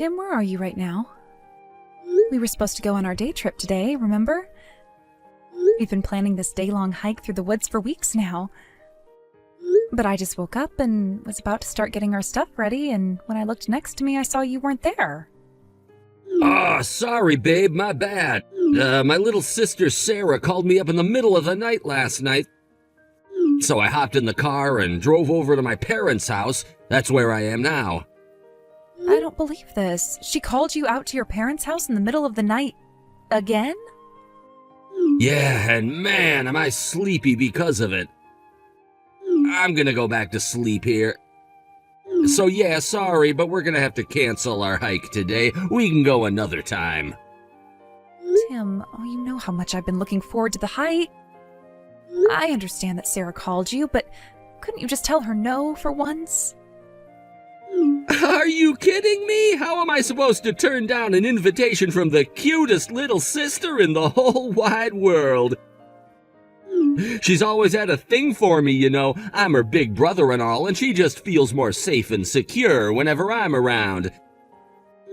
Tim, where are you right now? We were supposed to go on our day trip today, remember? We've been planning this day-long hike through the woods for weeks now. But I just woke up and was about to start getting our stuff ready, and when I looked next to me, I saw you weren't there. Oh, sorry, babe, my bad. My little sister Sarah called me up in the middle of the night last night. So I hopped in the car and drove over to my parents' house. That's where I am now. I don't believe this. She called you out to your parents' house in the middle of the night again? Yeah, and man, am I sleepy because of it. I'm gonna go back to sleep here. So yeah, sorry, but we're gonna have to cancel our hike today. We can go another time. Tim, you know how much I've been looking forward to the hike. I understand that Sarah called you, but couldn't you just tell her no for once? Are you kidding me? How am I supposed to turn down an invitation from the cutest little sister in the whole wide world? She's always had a thing for me, you know. I'm her big brother and all, and she just feels more safe and secure whenever I'm around.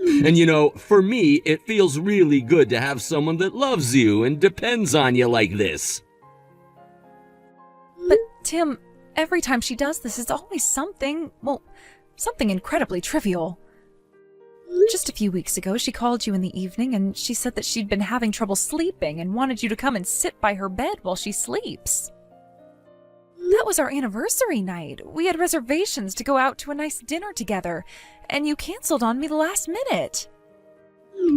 And you know, for me, it feels really good to have someone that loves you and depends on you like this. But Tim, every time she does this, it's always something incredibly trivial. Just a few weeks ago, she called you in the evening and she said that she'd been having trouble sleeping and wanted you to come and sit by her bed while she sleeps. That was our anniversary night. We had reservations to go out to a nice dinner together, and you canceled on me the last minute.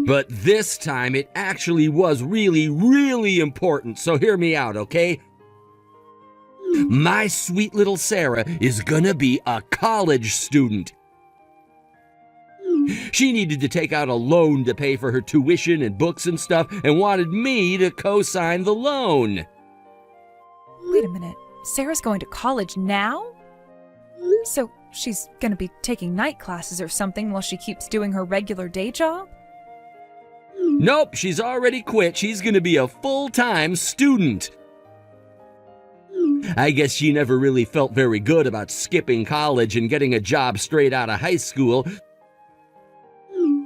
But this time, it actually was really, really important, so hear me out, okay? My sweet little Sarah is gonna be a college student. She needed to take out a loan to pay for her tuition and books and stuff and wanted me to co-sign the loan. Wait a minute. Sarah's going to college now? So she's going to be taking night classes or something while she keeps doing her regular day job? Nope, she's already quit. She's gonna be a full-time student. I guess she never really felt very good about skipping college and getting a job straight out of high school.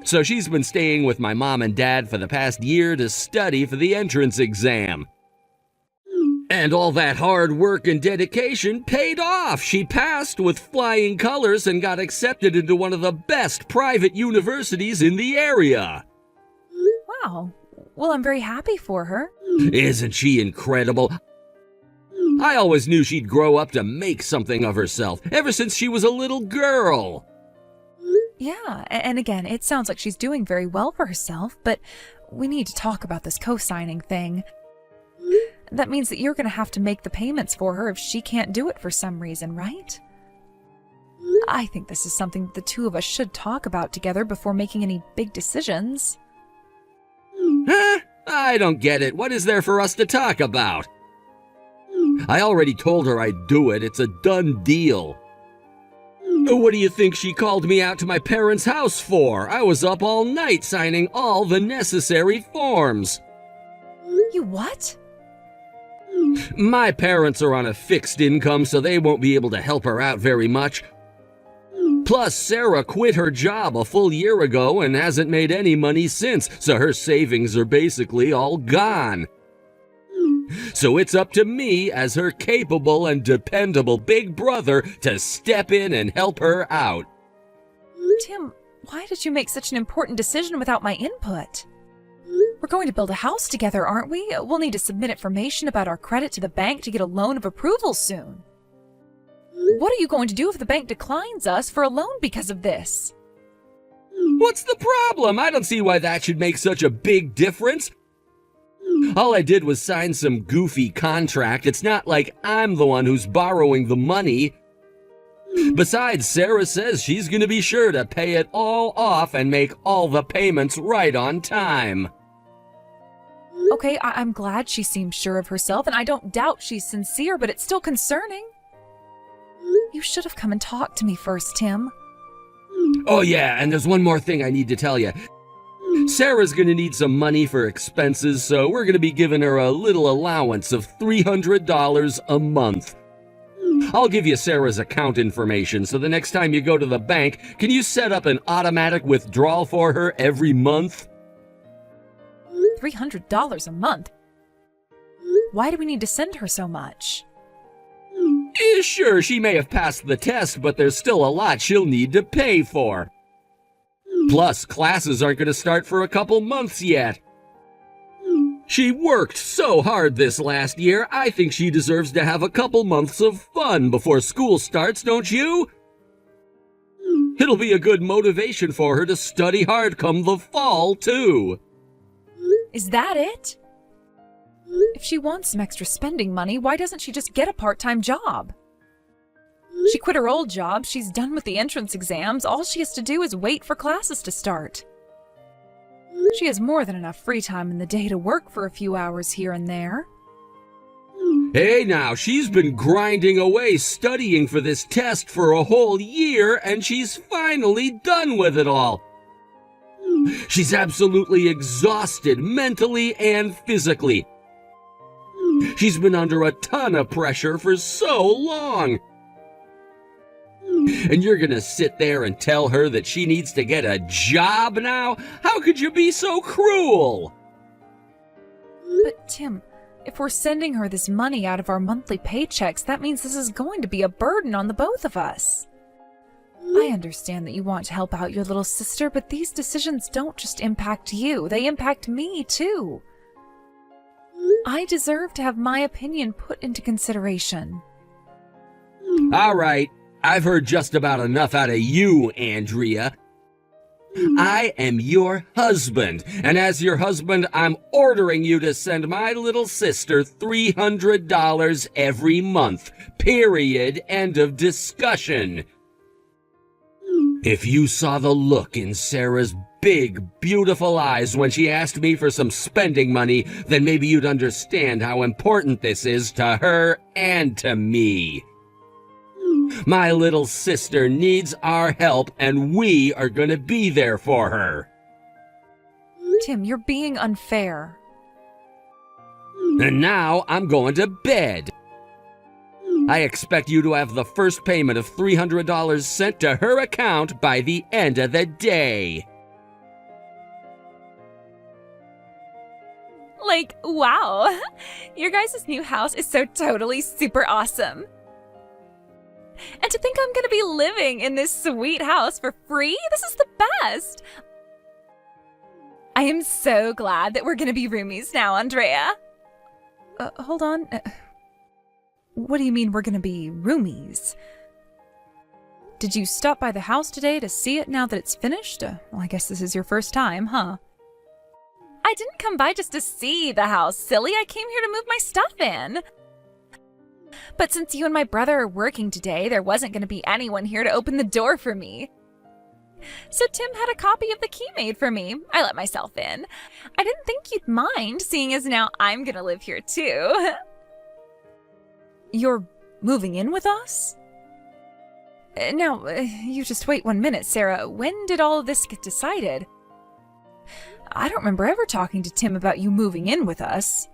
So she's been staying with my mom and dad for the past year to study for the entrance exam. And all that hard work and dedication paid off. She passed with flying colors and got accepted into one of the best private universities in the area. Wow. Well, I'm very happy for her. Isn't she incredible? I always knew she'd grow up to make something of herself, ever since she was a little girl. Yeah, and again, it sounds like she's doing very well for herself, but we need to talk about this co-signing thing. That means that you're going to have to make the payments for her if she can't do it for some reason, right? I think this is something that the two of us should talk about together before making any big decisions. Huh? I don't get it. What is there for us to talk about? I already told her I'd do it. It's a done deal. What do you think she called me out to my parents' house for? I was up all night signing all the necessary forms. You what? My parents are on a fixed income, so they won't be able to help her out very much. Plus, Sarah quit her job a full year ago and hasn't made any money since, so her savings are basically all gone. So it's up to me as her capable and dependable big brother to step in and help her out. Tim, why did you make such an important decision without my input? We're going to build a house together, aren't we? We'll need to submit information about our credit to the bank to get a loan of approval soon. What are you going to do if the bank declines us for a loan because of this? What's the problem? I don't see why that should make such a big difference. All I did was sign some goofy contract. It's not like I'm the one who's borrowing the money. Besides, Sarah says she's going to be sure to pay it all off and make all the payments right on time. Okay, I'm glad she seems sure of herself, and I don't doubt she's sincere, but it's still concerning. You should have come and talked to me first, Tim. Oh yeah, and there's one more thing I need to tell you. Sarah's gonna need some money for expenses, so we're gonna be giving her a little allowance of $300 a month. I'll give you Sarah's account information, so the next time you go to the bank, can you set up an automatic withdrawal for her every month? $300 a month? Why do we need to send her so much? Sure, she may have passed the test, but there's still a lot she'll need to pay for. Plus, classes aren't going to start for a couple months yet. She worked so hard this last year, I think she deserves to have a couple months of fun before school starts, don't you? It'll be a good motivation for her to study hard come the fall, too. Is that it? If she wants some extra spending money, why doesn't she just get a part-time job? She quit her old job, she's done with the entrance exams, all she has to do is wait for classes to start. She has more than enough free time in the day to work for a few hours here and there. Hey now, she's been grinding away studying for this test for a whole year, and she's finally done with it all. She's absolutely exhausted mentally and physically. She's been under a ton of pressure for so long. And you're gonna sit there and tell her that she needs to get a job now? How could you be so cruel? But Tim, if we're sending her this money out of our monthly paychecks, that means this is going to be a burden on the both of us. I understand that you want to help out your little sister, but these decisions don't just impact you, they impact me too. I deserve to have my opinion put into consideration. All right, I've heard just about enough out of you, Andrea. I am your husband, and as your husband, I'm ordering you to send my little sister $300 every month. Period. End of discussion. If you saw the look in Sarah's big, beautiful eyes when she asked me for some spending money, then maybe you'd understand how important this is to her and to me. My little sister needs our help, and we are going to be there for her. Tim, you're being unfair. And now I'm going to bed. I expect you to have the first payment of $300 sent to her account by the end of the day. Like, wow. Your guys' new house is so totally super awesome. And to think I'm gonna be living in this sweet house for free? This is the best! I am so glad that we're gonna be roomies now, Andrea. Hold on. What do you mean we're gonna be roomies? Did you stop by the house today to see it now that it's finished? Well, I guess this is your first time, huh? I didn't come by just to see the house, silly. I came here to move my stuff in. But since you and my brother are working today, there wasn't going to be anyone here to open the door for me. So Tim had a copy of the key made for me. I let myself in. I didn't think you'd mind, seeing as now I'm going to live here too. You're moving in with us? Now, you just wait 1 minute, Sarah. When did all of this get decided? I don't remember ever talking to Tim about you moving in with us.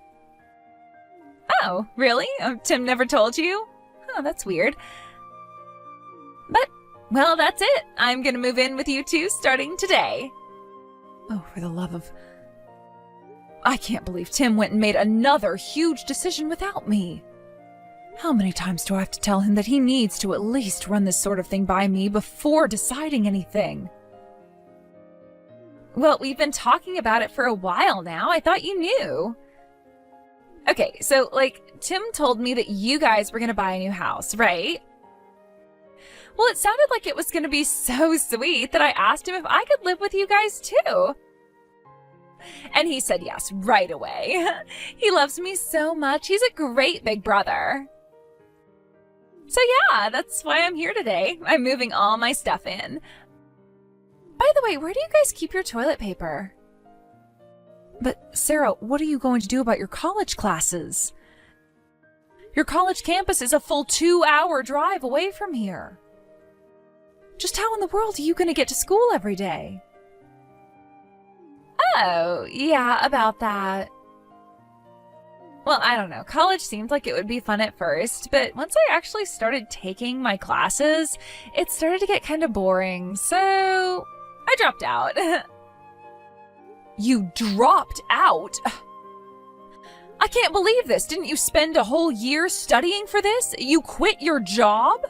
Oh, really? Tim never told you? Oh, that's weird. But, well, that's it. I'm gonna move in with you two starting today. Oh, for the love of... I can't believe Tim went and made another huge decision without me. How many times do I have to tell him that he needs to at least run this sort of thing by me before deciding anything? Well, we've been talking about it for a while now. I thought you knew. Okay, so, Tim told me that you guys were gonna buy a new house, right? Well, it sounded like it was gonna be so sweet that I asked him if I could live with you guys too. And he said yes right away. He loves me so much. He's a great big brother. So yeah, that's why I'm here today. I'm moving all my stuff in. By the way, where do you guys keep your toilet paper? But Sarah, what are you going to do about your college classes? Your college campus is a full 2-hour drive away from here. Just how in the world are you going to get to school every day? Oh, yeah, about that. Well, I don't know. College seemed like it would be fun at first, but once I actually started taking my classes, it started to get kind of boring, so I dropped out. You dropped out? I can't believe this. Didn't you spend a whole year studying for this? You quit your job?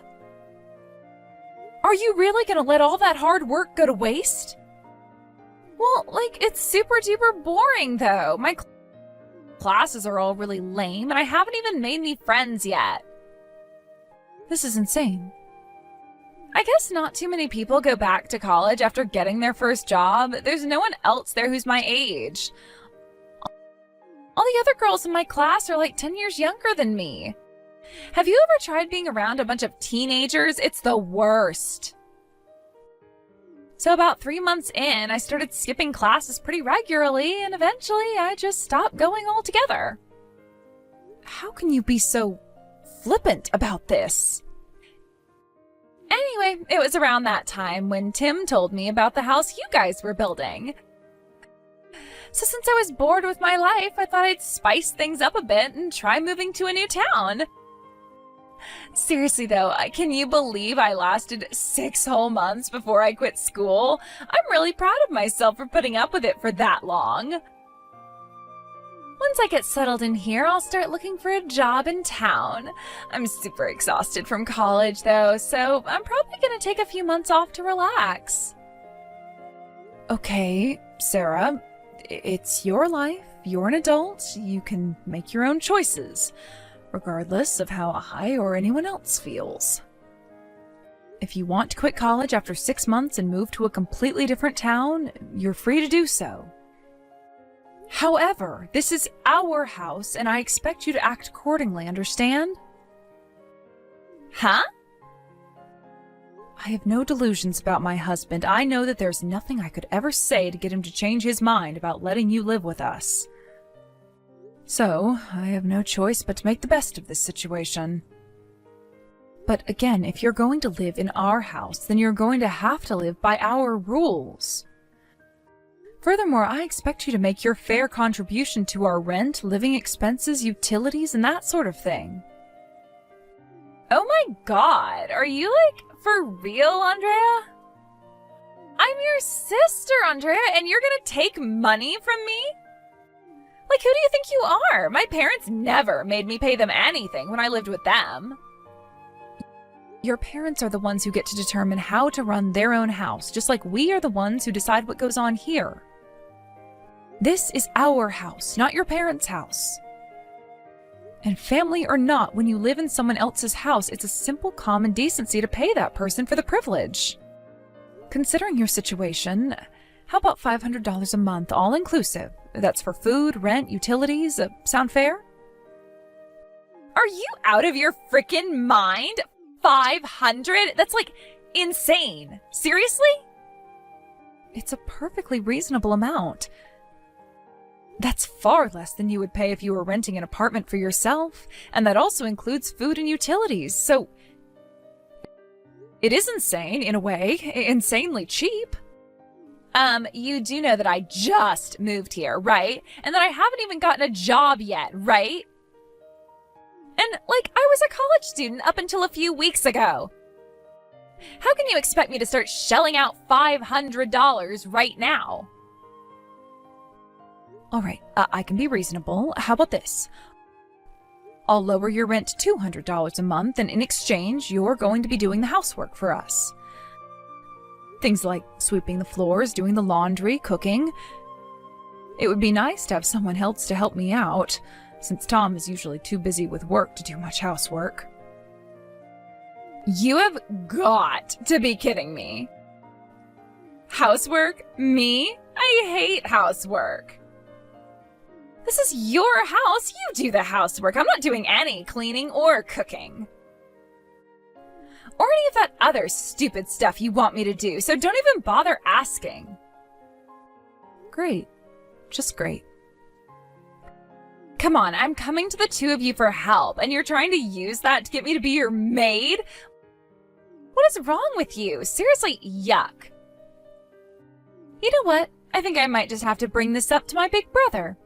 Are you really gonna let all that hard work go to waste? Well, it's super duper boring though. My classes are all really lame and I haven't even made any friends yet. This is insane. I guess not too many people go back to college after getting their first job. There's no one else there who's my age. All the other girls in my class are 10 years younger than me. Have you ever tried being around a bunch of teenagers? It's the worst. So about 3 months in, I started skipping classes pretty regularly, and eventually I just stopped going altogether. How can you be so flippant about this? Anyway, it was around that time when Tim told me about the house you guys were building. So since I was bored with my life, I thought I'd spice things up a bit and try moving to a new town. Seriously though, can you believe I lasted 6 whole months before I quit school? I'm really proud of myself for putting up with it for that long. Once I get settled in here, I'll start looking for a job in town. I'm super exhausted from college though, so I'm probably gonna take a few months off to relax. Okay, Sarah, it's your life. You're an adult. You can make your own choices, regardless of how I or anyone else feels. If you want to quit college after 6 months and move to a completely different town, you're free to do so. However, this is our house, and I expect you to act accordingly, understand? Huh? I have no delusions about my husband. I know that there's nothing I could ever say to get him to change his mind about letting you live with us. So, I have no choice but to make the best of this situation. But again, if you're going to live in our house, then you're going to have to live by our rules. Furthermore, I expect you to make your fair contribution to our rent, living expenses, utilities, and that sort of thing. Oh my god, are you for real, Andrea? I'm your sister, Andrea, and you're gonna take money from me? Who do you think you are? My parents never made me pay them anything when I lived with them. Your parents are the ones who get to determine how to run their own house, just like we are the ones who decide what goes on here. This is our house, not your parents' house. And family or not, when you live in someone else's house, it's a simple common decency to pay that person for the privilege. Considering your situation, how about $500 a month, all inclusive? That's for food, rent, utilities. Sound fair? Are you out of your frickin' mind? 500? That's insane. Seriously? It's a perfectly reasonable amount. That's far less than you would pay if you were renting an apartment for yourself, and that also includes food and utilities, so it is insane, in a way, insanely cheap. You do know that I just moved here, right? And that I haven't even gotten a job yet, right? And, I was a college student up until a few weeks ago. How can you expect me to start shelling out $500 right now? All right, I can be reasonable. How about this? I'll lower your rent to $200 a month, and in exchange, you're going to be doing the housework for us. Things like sweeping the floors, doing the laundry, cooking. It would be nice to have someone else to help me out, since Tom is usually too busy with work to do much housework. You have got to be kidding me. Housework? Me? I hate housework. This is your house. You do the housework. I'm not doing any cleaning or cooking. Or any of that other stupid stuff you want me to do, so don't even bother asking. Great. Just great. Come on, I'm coming to the two of you for help, and you're trying to use that to get me to be your maid? What is wrong with you? Seriously, yuck. You know what? I think I might just have to bring this up to my big brother.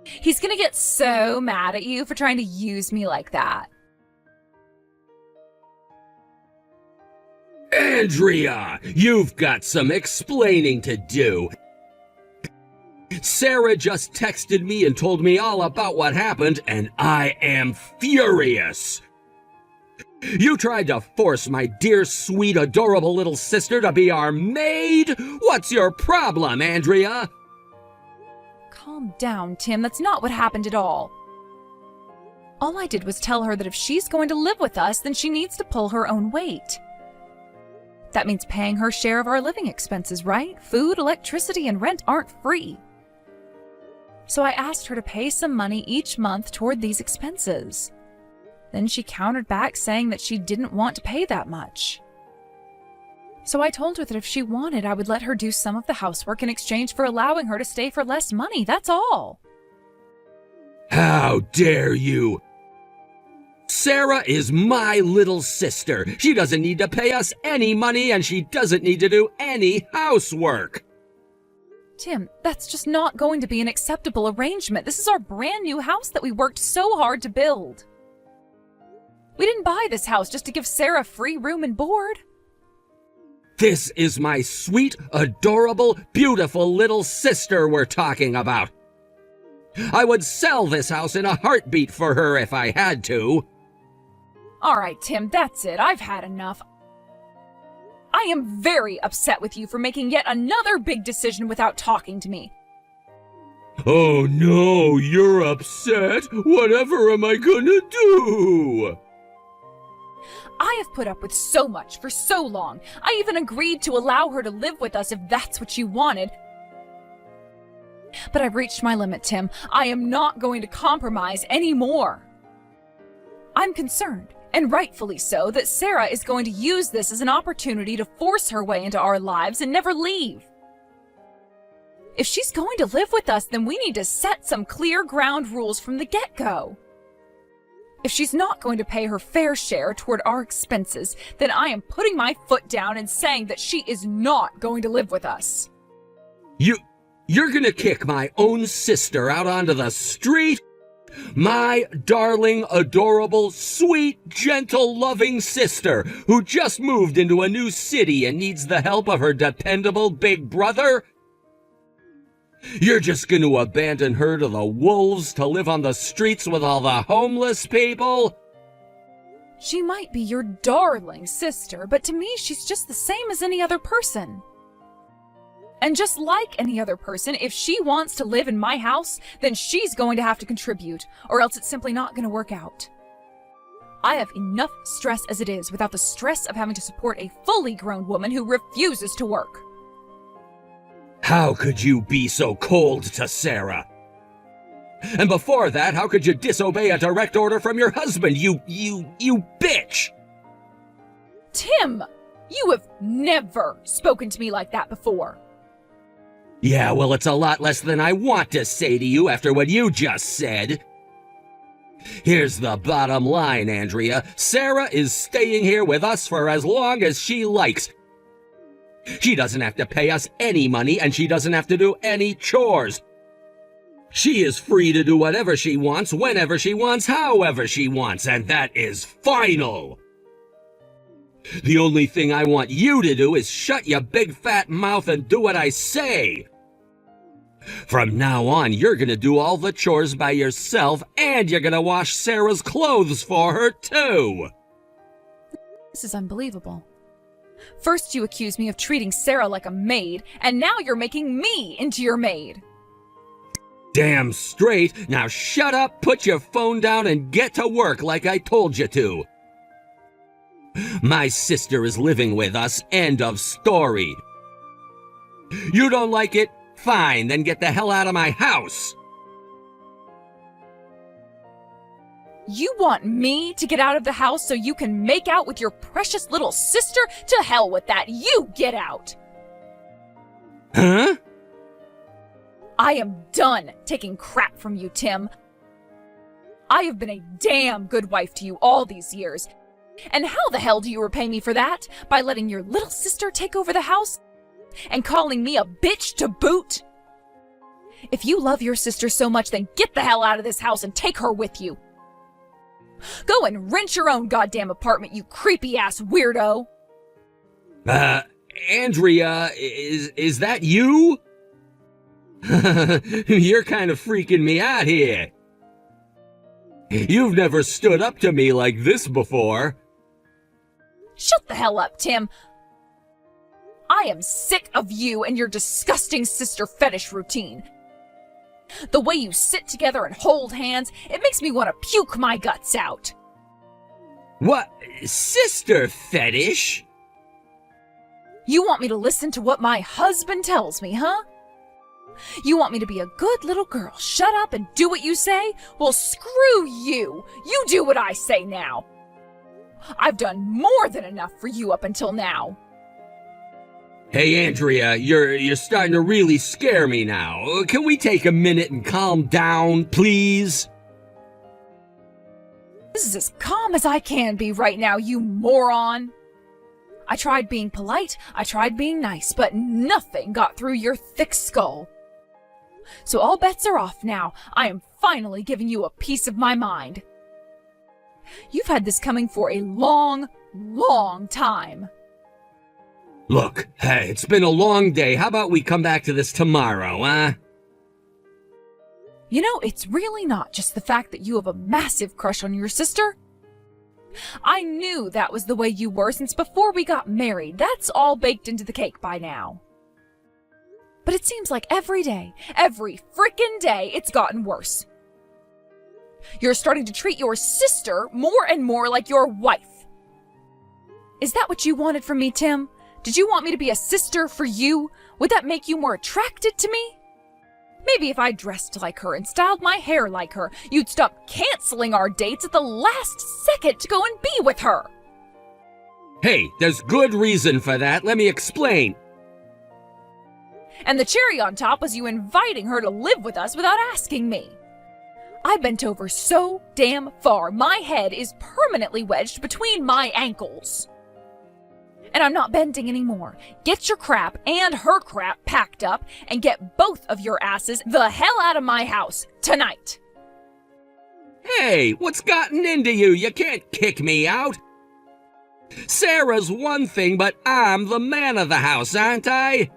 He's gonna get so mad at you for trying to use me like that. Andrea, you've got some explaining to do. Sarah just texted me and told me all about what happened, and I am furious. You tried to force my dear, sweet, adorable little sister to be our maid? What's your problem, Andrea? Calm down, Tim. That's not what happened at all. All I did was tell her that if she's going to live with us, then she needs to pull her own weight. That means paying her share of our living expenses, right? Food, electricity, and rent aren't free. So I asked her to pay some money each month toward these expenses. Then she countered back saying that she didn't want to pay that much. So I told her that if she wanted, I would let her do some of the housework in exchange for allowing her to stay for less money. That's all. How dare you! Sarah is my little sister. She doesn't need to pay us any money, and she doesn't need to do any housework. Tim, that's just not going to be an acceptable arrangement. This is our brand new house that we worked so hard to build. We didn't buy this house just to give Sarah free room and board. This is my sweet, adorable, beautiful little sister we're talking about. I would sell this house in a heartbeat for her if I had to. All right, Tim, that's it. I've had enough. I am very upset with you for making yet another big decision without talking to me. Oh no, you're upset? Whatever am I gonna do? I have put up with so much for so long. I even agreed to allow her to live with us if that's what you wanted. But I've reached my limit, Tim. I am not going to compromise anymore. I'm concerned, and rightfully so, that Sarah is going to use this as an opportunity to force her way into our lives and never leave. If she's going to live with us, then we need to set some clear ground rules from the get-go. If she's not going to pay her fair share toward our expenses, then I am putting my foot down and saying that she is not going to live with us. You're gonna kick my own sister out onto the street? My darling, adorable, sweet, gentle, loving sister who just moved into a new city and needs the help of her dependable big brother? You're just going to abandon her to the wolves to live on the streets with all the homeless people? She might be your darling sister, but to me she's just the same as any other person. And just like any other person, if she wants to live in my house, then she's going to have to contribute, or else it's simply not going to work out. I have enough stress as it is without the stress of having to support a fully grown woman who refuses to work. How could you be so cold to Sarah? And before that, how could you disobey a direct order from your husband, you bitch? Tim, you have never spoken to me like that before. Yeah, well, it's a lot less than I want to say to you after what you just said. Here's the bottom line, Andrea. Sarah is staying here with us for as long as she likes. She doesn't have to pay us any money, and she doesn't have to do any chores. She is free to do whatever she wants, whenever she wants, however she wants, and that is final. The only thing I want you to do is shut your big fat mouth and do what I say. From now on, you're gonna do all the chores by yourself, and you're gonna wash Sarah's clothes for her, too. This is unbelievable. First you accuse me of treating Sarah like a maid, and now you're making me into your maid. Damn straight. Now shut up, put your phone down, and get to work like I told you to. My sister is living with us, end of story. You don't like it? Fine, then get the hell out of my house. You want me to get out of the house so you can make out with your precious little sister? To hell with that. You get out. Huh? I am done taking crap from you, Tim. I have been a damn good wife to you all these years. And how the hell do you repay me for that? By letting your little sister take over the house? And calling me a bitch to boot? If you love your sister so much, then get the hell out of this house and take her with you. Go and rent your own goddamn apartment, you creepy-ass weirdo. Andrea, is that you? You're kind of freaking me out here. You've never stood up to me like this before. Shut the hell up, Tim. I am sick of you and your disgusting sister fetish routine. The way you sit together and hold hands, it makes me want to puke my guts out. What? Sister fetish? You want me to listen to what my husband tells me, huh? You want me to be a good little girl, shut up and do what you say? Well, screw you! You do what I say now! I've done more than enough for you up until now. Hey, Andrea, you're starting to really scare me now. Can we take a minute and calm down, please? This is as calm as I can be right now, you moron! I tried being polite, I tried being nice, but nothing got through your thick skull. So all bets are off now. I am finally giving you a piece of my mind. You've had this coming for a long, long time. Look, hey, it's been a long day. How about we come back to this tomorrow, huh? You know, it's really not just the fact that you have a massive crush on your sister. I knew that was the way you were since before we got married. That's all baked into the cake by now. But it seems like every day, every frickin' day, it's gotten worse. You're starting to treat your sister more and more like your wife. Is that what you wanted from me, Tim? Did you want me to be a sister for you? Would that make you more attracted to me? Maybe if I dressed like her and styled my hair like her, you'd stop canceling our dates at the last second to go and be with her. Hey, there's good reason for that. Let me explain. And the cherry on top was you inviting her to live with us without asking me. I bent over so damn far, my head is permanently wedged between my ankles. And I'm not bending anymore. Get your crap and her crap packed up and get both of your asses the hell out of my house tonight. Hey, what's gotten into you? You can't kick me out. Sarah's one thing, but I'm the man of the house, aren't I?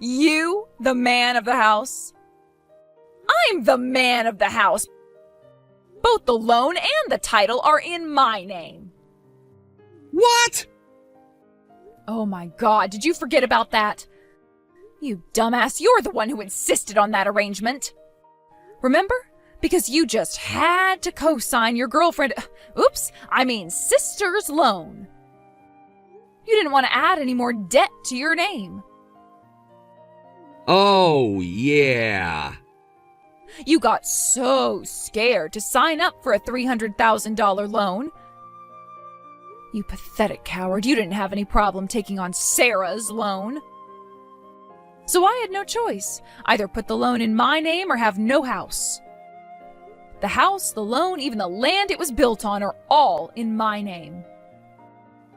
You, the man of the house? I'm the man of the house. Both the loan and the title are in my name. What? Oh my God, did you forget about that? You dumbass, you're the one who insisted on that arrangement. Remember? Because you just had to co-sign your sister's loan. You didn't want to add any more debt to your name. Oh, yeah. You got so scared to sign up for a $300,000 loan. You pathetic coward, you didn't have any problem taking on Sarah's loan. So I had no choice. Either put the loan in my name or have no house. The house, the loan, even the land it was built on are all in my name.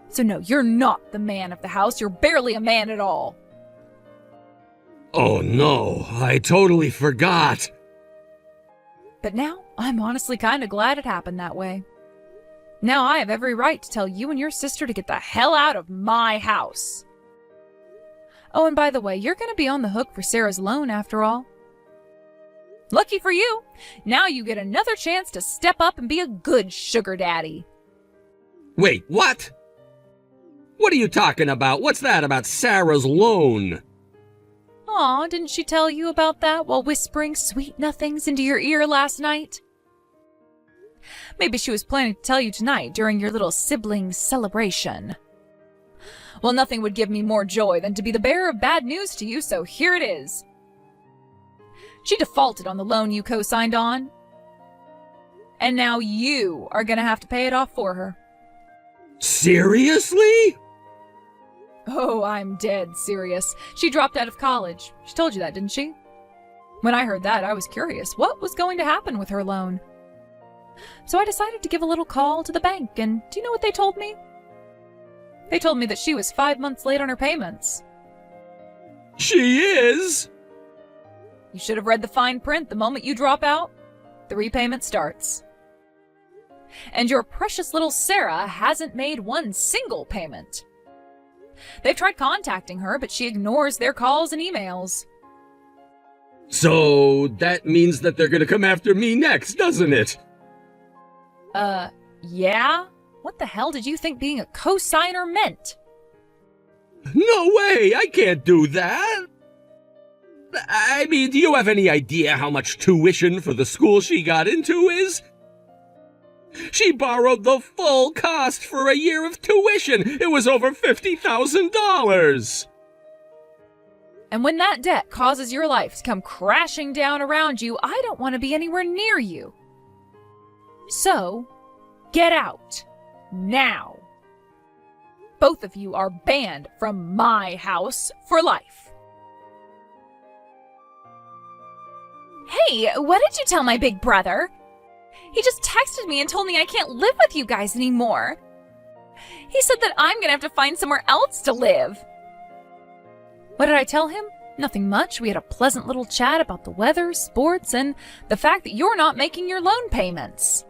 So no, you're not the man of the house. You're barely a man at all. Oh no, I totally forgot. But now, I'm honestly kind of glad it happened that way. Now I have every right to tell you and your sister to get the hell out of my house. Oh, and by the way, you're going to be on the hook for Sarah's loan after all. Lucky for you, now you get another chance to step up and be a good sugar daddy. Wait, what? What are you talking about? What's that about Sarah's loan? Aw, didn't she tell you about that while whispering sweet nothings into your ear last night? Maybe she was planning to tell you tonight during your little sibling celebration. Well, nothing would give me more joy than to be the bearer of bad news to you, so here it is. She defaulted on the loan you co-signed on. And now you are gonna have to pay it off for her. Seriously? Oh, I'm dead serious. She dropped out of college. She told you that, didn't she? When I heard that, I was curious. What was going to happen with her loan? So I decided to give a little call to the bank, and do you know what they told me? They told me that she was 5 months late on her payments. She is? You should have read the fine print. The moment you drop out, the repayment starts. And your precious little Sarah hasn't made one single payment. They've tried contacting her, but she ignores their calls and emails. So that means that they're gonna come after me next, doesn't it? Yeah? What the hell did you think being a co-signer meant? No way, I can't do that. I mean, do you have any idea how much tuition for the school she got into is? She borrowed the full cost for a year of tuition. It was over $50,000. And when that debt causes your life to come crashing down around you, I don't want to be anywhere near you. So, get out. Now. Both of you are banned from my house for life. Hey, what did you tell my big brother? He just texted me and told me I can't live with you guys anymore. He said that I'm gonna have to find somewhere else to live. What did I tell him? Nothing much. We had a pleasant little chat about the weather, sports, and the fact that you're not making your loan payments.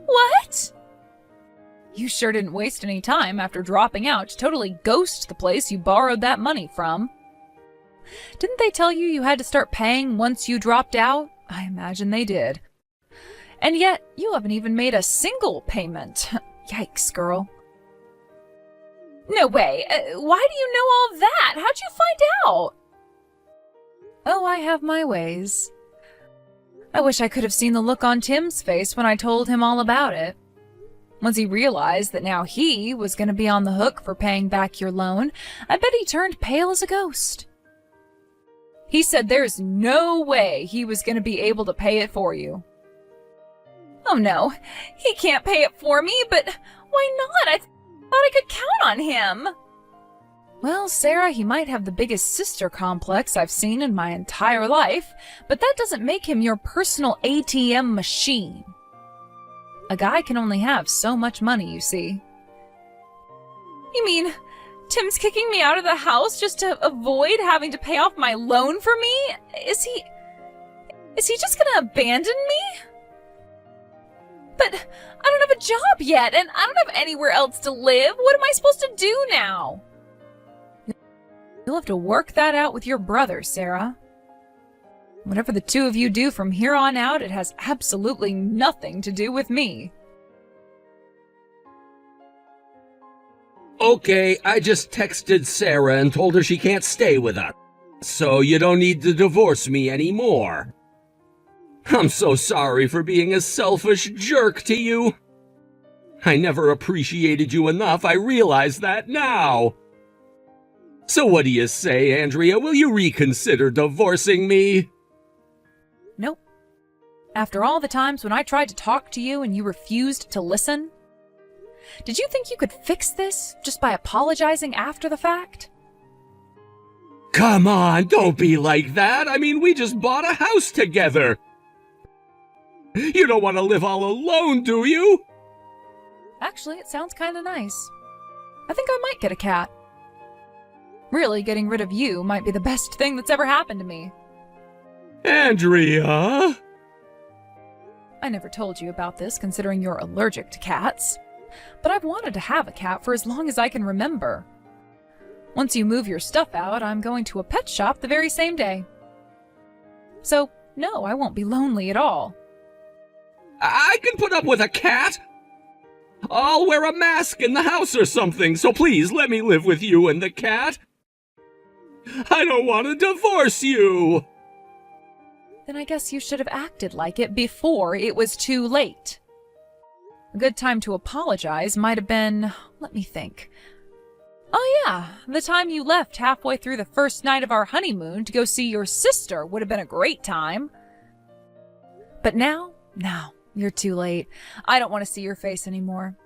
What? You sure didn't waste any time after dropping out to totally ghost the place you borrowed that money from. Didn't they tell you you had to start paying once you dropped out? I imagine they did. And yet, you haven't even made a single payment. Yikes, girl. No way. Why do you know all that? How'd you find out? Oh, I have my ways. I wish I could have seen the look on Tim's face when I told him all about it. Once he realized that now he was going to be on the hook for paying back your loan, I bet he turned pale as a ghost. He said there's no way he was going to be able to pay it for you. Oh no, he can't pay it for me, but why not? I thought I could count on him. Well, Sarah, he might have the biggest sister complex I've seen in my entire life, but that doesn't make him your personal ATM machine. A guy can only have so much money, you see. You mean Tim's kicking me out of the house just to avoid having to pay off my loan for me? Is he just gonna abandon me? But I don't have a job yet, and I don't have anywhere else to live. What am I supposed to do now? You'll have to work that out with your brother, Sarah. Whatever the two of you do from here on out, it has absolutely nothing to do with me. Okay, I just texted Sarah and told her she can't stay with us, so you don't need to divorce me anymore. I'm so sorry for being a selfish jerk to you. I never appreciated you enough, I realize that now. So what do you say, Andrea? Will you reconsider divorcing me? Nope. After all the times when I tried to talk to you and you refused to listen? Did you think you could fix this just by apologizing after the fact? Come on, don't be like that. I mean, we just bought a house together. You don't want to live all alone, do you? Actually, it sounds kind of nice. I think I might get a cat. Really, getting rid of you might be the best thing that's ever happened to me. Andrea? I never told you about this, considering you're allergic to cats. But I've wanted to have a cat for as long as I can remember. Once you move your stuff out, I'm going to a pet shop the very same day. So, no, I won't be lonely at all. I can put up with a cat. I'll wear a mask in the house or something, so please let me live with you and the cat. I don't want to divorce you. Then I guess you should have acted like it before it was too late. A good time to apologize might have been, let me think. Oh yeah, the time you left halfway through the first night of our honeymoon to go see your sister would have been a great time. But now, no, you're too late. I don't want to see your face anymore.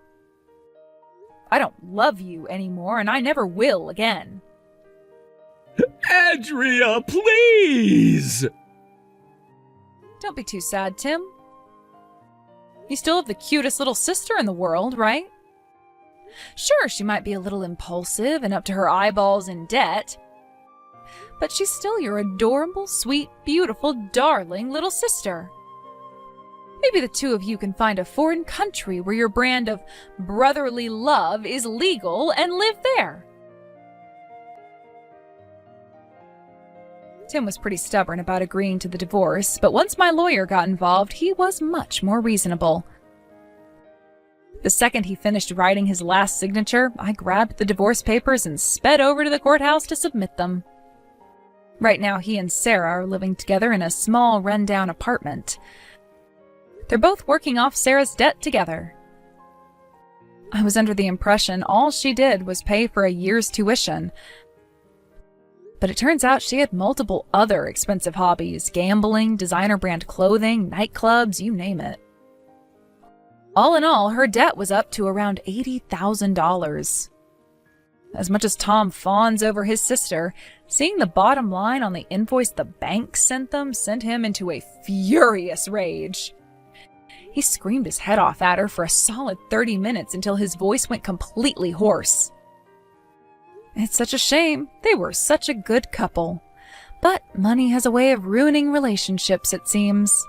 I don't love you anymore, and I never will again. Andrea, please! Don't be too sad, Tim. You still have the cutest little sister in the world, right? Sure, she might be a little impulsive and up to her eyeballs in debt. but she's still your adorable, sweet, beautiful, darling little sister. Maybe the two of you can find a foreign country where your brand of brotherly love is legal and live there. Tim was pretty stubborn about agreeing to the divorce, but once my lawyer got involved, he was much more reasonable. The second he finished writing his last signature, I grabbed the divorce papers and sped over to the courthouse to submit them. Right now, he and Sarah are living together in a small, run-down apartment. They're both working off Sarah's debt together. I was under the impression all she did was pay for a year's tuition, but it turns out she had multiple other expensive hobbies: gambling, designer brand clothing, nightclubs, you name it. All in all, her debt was up to around $80,000. As much as Tom fawns over his sister, seeing the bottom line on the invoice the bank sent them sent him into a furious rage. He screamed his head off at her for a solid 30 minutes until his voice went completely hoarse. It's such a shame. They were such a good couple. But money has a way of ruining relationships, it seems.